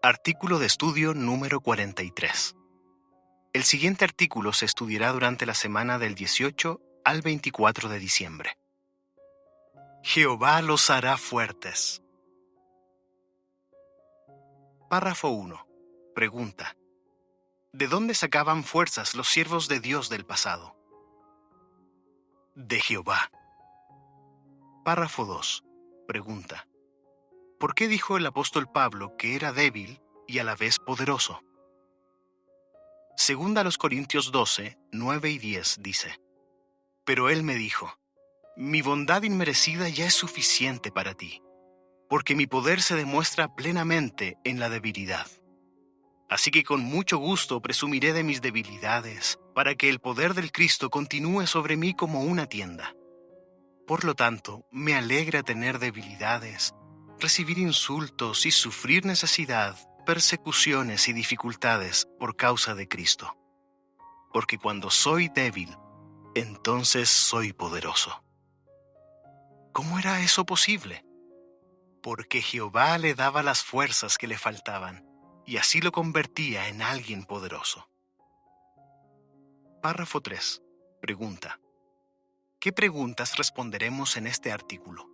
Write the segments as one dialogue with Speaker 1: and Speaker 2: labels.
Speaker 1: Artículo de estudio número 43. El siguiente artículo se estudiará durante la semana del 18 al 24 de diciembre. Jehová los hará fuertes. Párrafo 1. Pregunta. ¿De dónde sacaban fuerzas los siervos de Dios del pasado? De Jehová. Párrafo 2. Pregunta. ¿Por qué dijo el apóstol Pablo que era débil y a la vez poderoso? Segunda a los Corintios 12, 9 y 10 dice: Pero él me dijo: Mi bondad inmerecida ya es suficiente para ti, porque mi poder se demuestra plenamente en la debilidad. Así que con mucho gusto presumiré de mis debilidades, para que el poder del Cristo continúe sobre mí como una tienda. Por lo tanto, me alegra tener debilidades, recibir insultos y sufrir necesidad, persecuciones y dificultades por causa de Cristo. Porque cuando soy débil, entonces soy poderoso. ¿Cómo era eso posible? Porque Jehová le daba las fuerzas que le faltaban, y así lo convertía en alguien poderoso. Párrafo 3. Pregunta. ¿Qué preguntas responderemos en este artículo?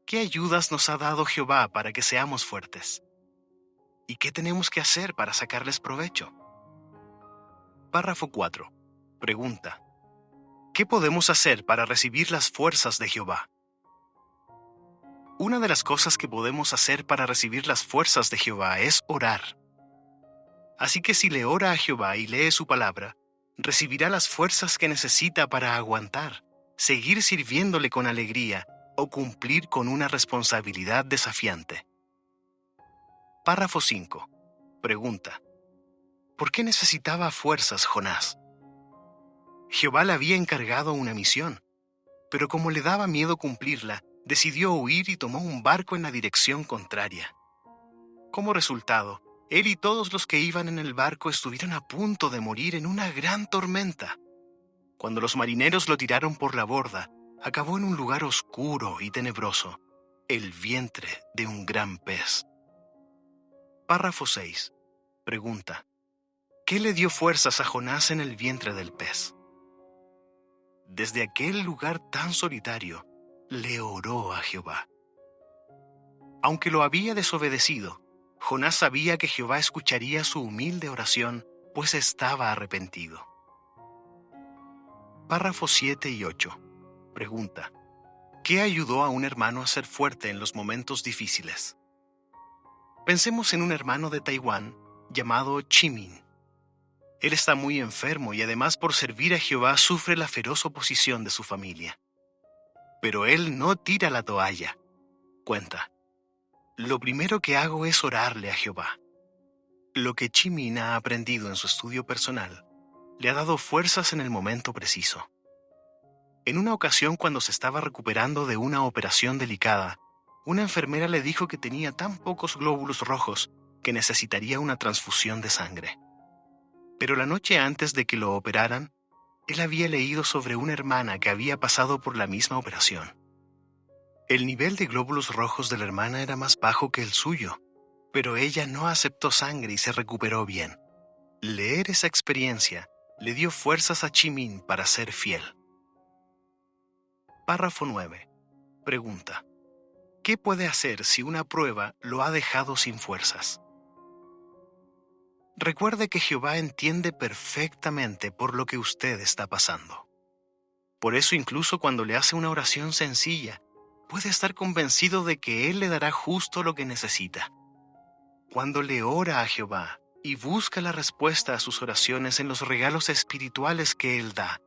Speaker 1: ¿Qué ayudas nos ha dado Jehová para que seamos fuertes? ¿Y qué tenemos que hacer para sacarles provecho? Párrafo 4. Pregunta. ¿Qué podemos hacer para recibir las fuerzas de Jehová? Una de las cosas que podemos hacer para recibir las fuerzas de Jehová es orar. Así que si le ora a Jehová y lee su palabra, recibirá las fuerzas que necesita para aguantar, seguir sirviéndole con alegría o cumplir con una responsabilidad desafiante. Párrafo 5. Pregunta. ¿Por qué necesitaba fuerzas Jonás? Jehová le había encargado una misión, pero como le daba miedo cumplirla, decidió huir y tomó un barco en la dirección contraria. Como resultado, él y todos los que iban en el barco estuvieron a punto de morir en una gran tormenta. Cuando los marineros lo tiraron por la borda, acabó en un lugar oscuro y tenebroso, el vientre de un gran pez. Párrafo 6. Pregunta. ¿Qué le dio fuerzas a Jonás en el vientre del pez? Desde aquel lugar tan solitario, le oró a Jehová. Aunque lo había desobedecido, Jonás sabía que Jehová escucharía su humilde oración, pues estaba arrepentido. Párrafos 7 y 8. Pregunta. ¿Qué ayudó a un hermano a ser fuerte en los momentos difíciles? Pensemos en un hermano de Taiwán llamado Chimin. Él está muy enfermo y además por servir a Jehová sufre la feroz oposición de su familia. Pero él no tira la toalla. Cuenta. Lo primero que hago es orarle a Jehová. Lo que Chimin ha aprendido en su estudio personal le ha dado fuerzas en el momento preciso. En una ocasión, cuando se estaba recuperando de una operación delicada, una enfermera le dijo que tenía tan pocos glóbulos rojos que necesitaría una transfusión de sangre. Pero la noche antes de que lo operaran, él había leído sobre una hermana que había pasado por la misma operación. El nivel de glóbulos rojos de la hermana era más bajo que el suyo, pero ella no aceptó sangre y se recuperó bien. Leer esa experiencia le dio fuerzas a Chimin para ser fiel. Párrafo 9. Pregunta. ¿Qué puede hacer si una prueba lo ha dejado sin fuerzas? Recuerde que Jehová entiende perfectamente por lo que usted está pasando. Por eso, incluso cuando le hace una oración sencilla, puede estar convencido de que Él le dará justo lo que necesita. Cuando le ora a Jehová y busca la respuesta a sus oraciones en los regalos espirituales que Él da,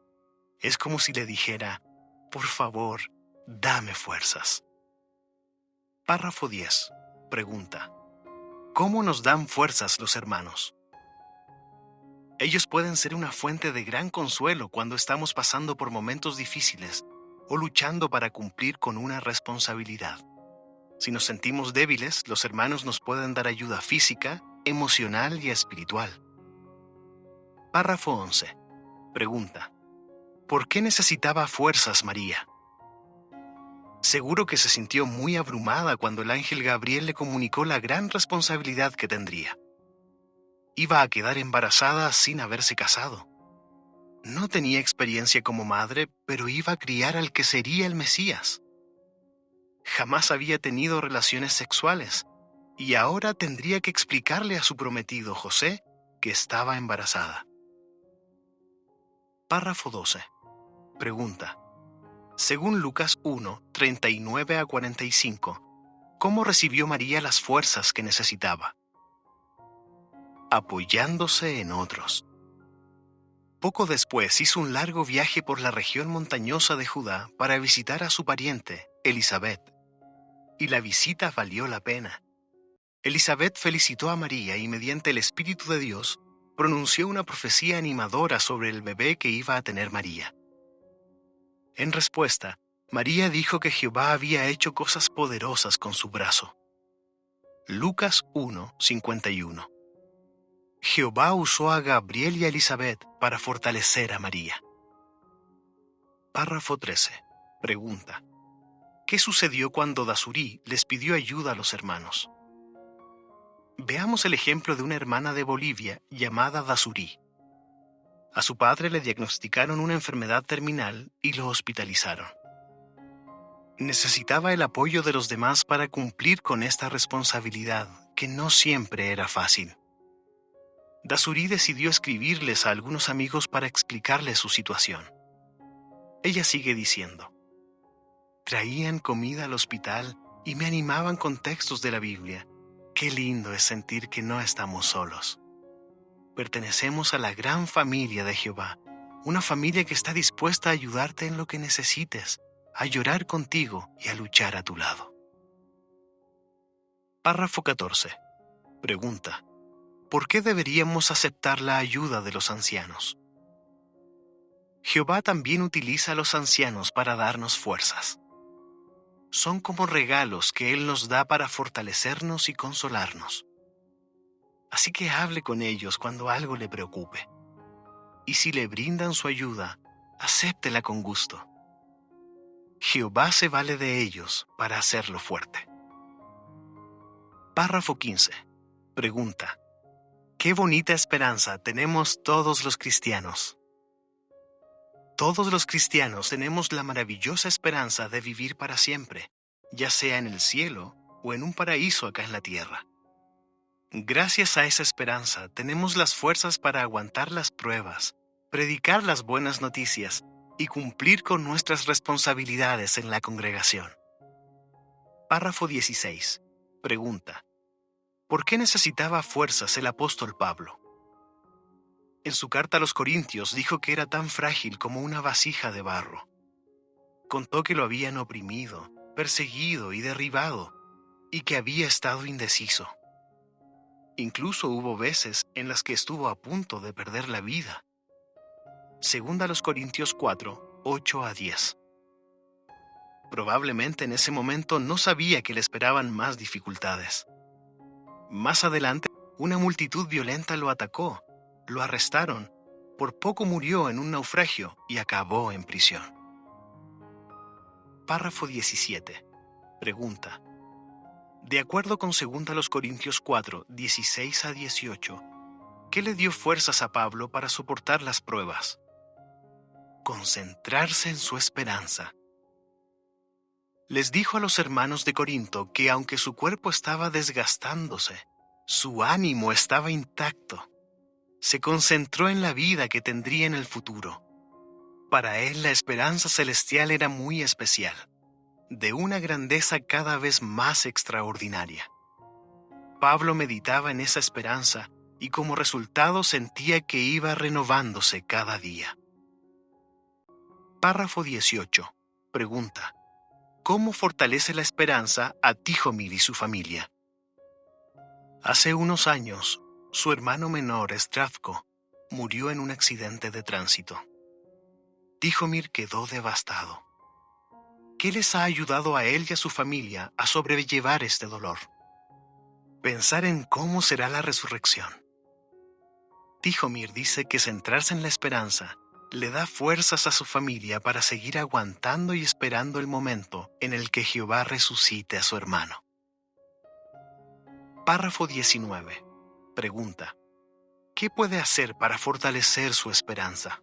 Speaker 1: es como si le dijera: por favor, dame fuerzas. Párrafo 10. Pregunta. ¿Cómo nos dan fuerzas los hermanos? Ellos pueden ser una fuente de gran consuelo cuando estamos pasando por momentos difíciles o luchando para cumplir con una responsabilidad. Si nos sentimos débiles, los hermanos nos pueden dar ayuda física, emocional y espiritual. Párrafo 11. Pregunta. ¿Por qué necesitaba fuerzas María? Seguro que se sintió muy abrumada cuando el ángel Gabriel le comunicó la gran responsabilidad que tendría. Iba a quedar embarazada sin haberse casado. No tenía experiencia como madre, pero iba a criar al que sería el Mesías. Jamás había tenido relaciones sexuales, y ahora tendría que explicarle a su prometido José que estaba embarazada. Párrafo 12. Pregunta. Según Lucas 1, 39 a 45, ¿cómo recibió María las fuerzas que necesitaba? Apoyándose en otros. Poco después hizo un largo viaje por la región montañosa de Judá para visitar a su pariente, Elisabet. Y la visita valió la pena. Elisabet felicitó a María y mediante el Espíritu de Dios pronunció una profecía animadora sobre el bebé que iba a tener María. En respuesta, María dijo que Jehová había hecho cosas poderosas con su brazo. Lucas 1, 51. Jehová usó a Gabriel y a Elisabet para fortalecer a María. Párrafo 13. Pregunta. ¿Qué sucedió cuando Dasurí les pidió ayuda a los hermanos? Veamos el ejemplo de una hermana de Bolivia llamada Dasurí. A su padre le diagnosticaron una enfermedad terminal y lo hospitalizaron. Necesitaba el apoyo de los demás para cumplir con esta responsabilidad, que no siempre era fácil. Dasurí decidió escribirles a algunos amigos para explicarles su situación. Ella sigue diciendo: traían comida al hospital y me animaban con textos de la Biblia. Qué lindo es sentir que no estamos solos. Pertenecemos a la gran familia de Jehová, una familia que está dispuesta a ayudarte en lo que necesites, a llorar contigo y a luchar a tu lado. Párrafo 14. Pregunta. ¿Por qué deberíamos aceptar la ayuda de los ancianos? Jehová también utiliza a los ancianos para darnos fuerzas. Son como regalos que Él nos da para fortalecernos y consolarnos. Así que hable con ellos cuando algo le preocupe. Y si le brindan su ayuda, acéptela con gusto. Jehová se vale de ellos para hacerlo fuerte. Párrafo 15. Pregunta. Qué bonita esperanza tenemos todos los cristianos. Todos los cristianos tenemos la maravillosa esperanza de vivir para siempre, ya sea en el cielo o en un paraíso acá en la tierra. Gracias a esa esperanza tenemos las fuerzas para aguantar las pruebas, predicar las buenas noticias y cumplir con nuestras responsabilidades en la congregación. Párrafo 16. Pregunta. ¿Por qué necesitaba fuerzas el apóstol Pablo? En su carta a los Corintios dijo que era tan frágil como una vasija de barro. Contó que lo habían oprimido, perseguido y derribado, y que había estado indeciso. Incluso hubo veces en las que estuvo a punto de perder la vida. Segunda a los Corintios 4, 8 a 10. Probablemente en ese momento no sabía que le esperaban más dificultades. Más adelante, una multitud violenta lo atacó, lo arrestaron, por poco murió en un naufragio y acabó en prisión. Párrafo 17. Pregunta. De acuerdo con 2 Corintios 4, 16 a 18, ¿qué le dio fuerzas a Pablo para soportar las pruebas? Concentrarse en su esperanza. Les dijo a los hermanos de Corinto que aunque su cuerpo estaba desgastándose, su ánimo estaba intacto. Se concentró en la vida que tendría en el futuro. Para él la esperanza celestial era muy especial, de una grandeza cada vez más extraordinaria. Pablo meditaba en esa esperanza y como resultado sentía que iba renovándose cada día. Párrafo 18. Pregunta. ¿Cómo fortalece la esperanza a Tihomir y su familia? Hace unos años, su hermano menor, Stravko, murió en un accidente de tránsito. Tihomir quedó devastado. ¿Qué les ha ayudado a él y a su familia a sobrellevar este dolor? Pensar en cómo será la resurrección. Tihomir dice que centrarse en la esperanza le da fuerzas a su familia para seguir aguantando y esperando el momento en el que Jehová resucite a su hermano. Párrafo 19. Pregunta: ¿qué puede hacer para fortalecer su esperanza?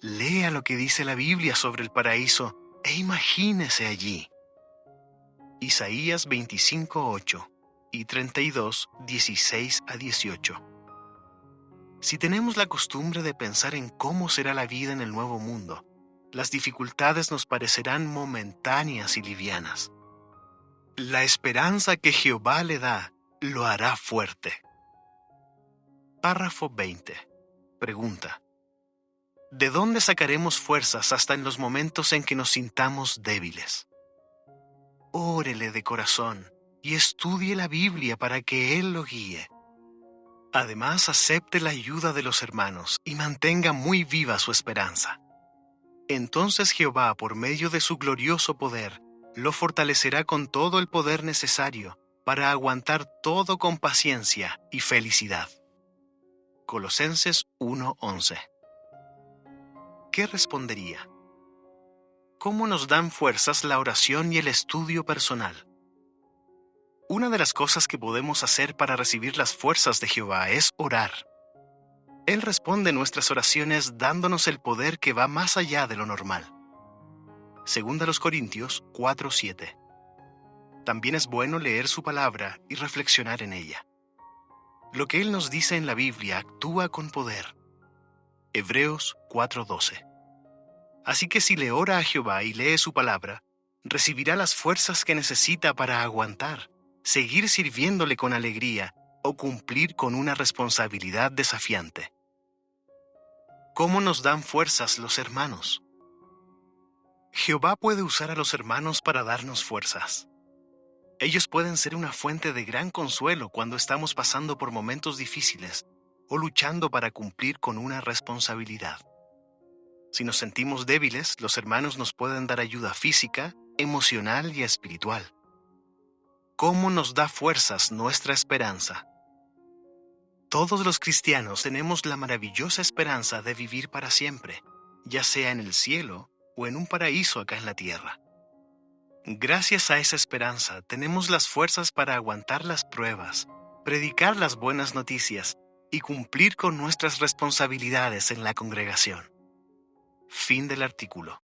Speaker 1: Lea lo que dice la Biblia sobre el paraíso e imagínese allí. Isaías 25:8 y 32:16-18. Si tenemos la costumbre de pensar en cómo será la vida en el nuevo mundo, las dificultades nos parecerán momentáneas y livianas. La esperanza que Jehová le da lo hará fuerte. Párrafo 20. Pregunta: ¿de dónde sacaremos fuerzas hasta en los momentos en que nos sintamos débiles? Órele de corazón y estudie la Biblia para que Él lo guíe. Además, acepte la ayuda de los hermanos y mantenga muy viva su esperanza. Entonces Jehová, por medio de su glorioso poder, lo fortalecerá con todo el poder necesario para aguantar todo con paciencia y felicidad. Colosenses 1:11. ¿Qué respondería? ¿Cómo nos dan fuerzas la oración y el estudio personal? Una de las cosas que podemos hacer para recibir las fuerzas de Jehová es orar. Él responde nuestras oraciones dándonos el poder que va más allá de lo normal. Segunda los Corintios 4:7. También es bueno leer su palabra y reflexionar en ella. Lo que Él nos dice en la Biblia actúa con poder. Hebreos 4:12. Así que si le ora a Jehová y lee su palabra, recibirá las fuerzas que necesita para aguantar, seguir sirviéndole con alegría o cumplir con una responsabilidad desafiante. ¿Cómo nos dan fuerzas los hermanos? Jehová puede usar a los hermanos para darnos fuerzas. Ellos pueden ser una fuente de gran consuelo cuando estamos pasando por momentos difíciles o luchando para cumplir con una responsabilidad. Si nos sentimos débiles, los hermanos nos pueden dar ayuda física, emocional y espiritual. ¿Cómo nos da fuerzas nuestra esperanza? Todos los cristianos tenemos la maravillosa esperanza de vivir para siempre, ya sea en el cielo o en un paraíso acá en la tierra. Gracias a esa esperanza tenemos las fuerzas para aguantar las pruebas, predicar las buenas noticias y cumplir con nuestras responsabilidades en la congregación. Fin del artículo.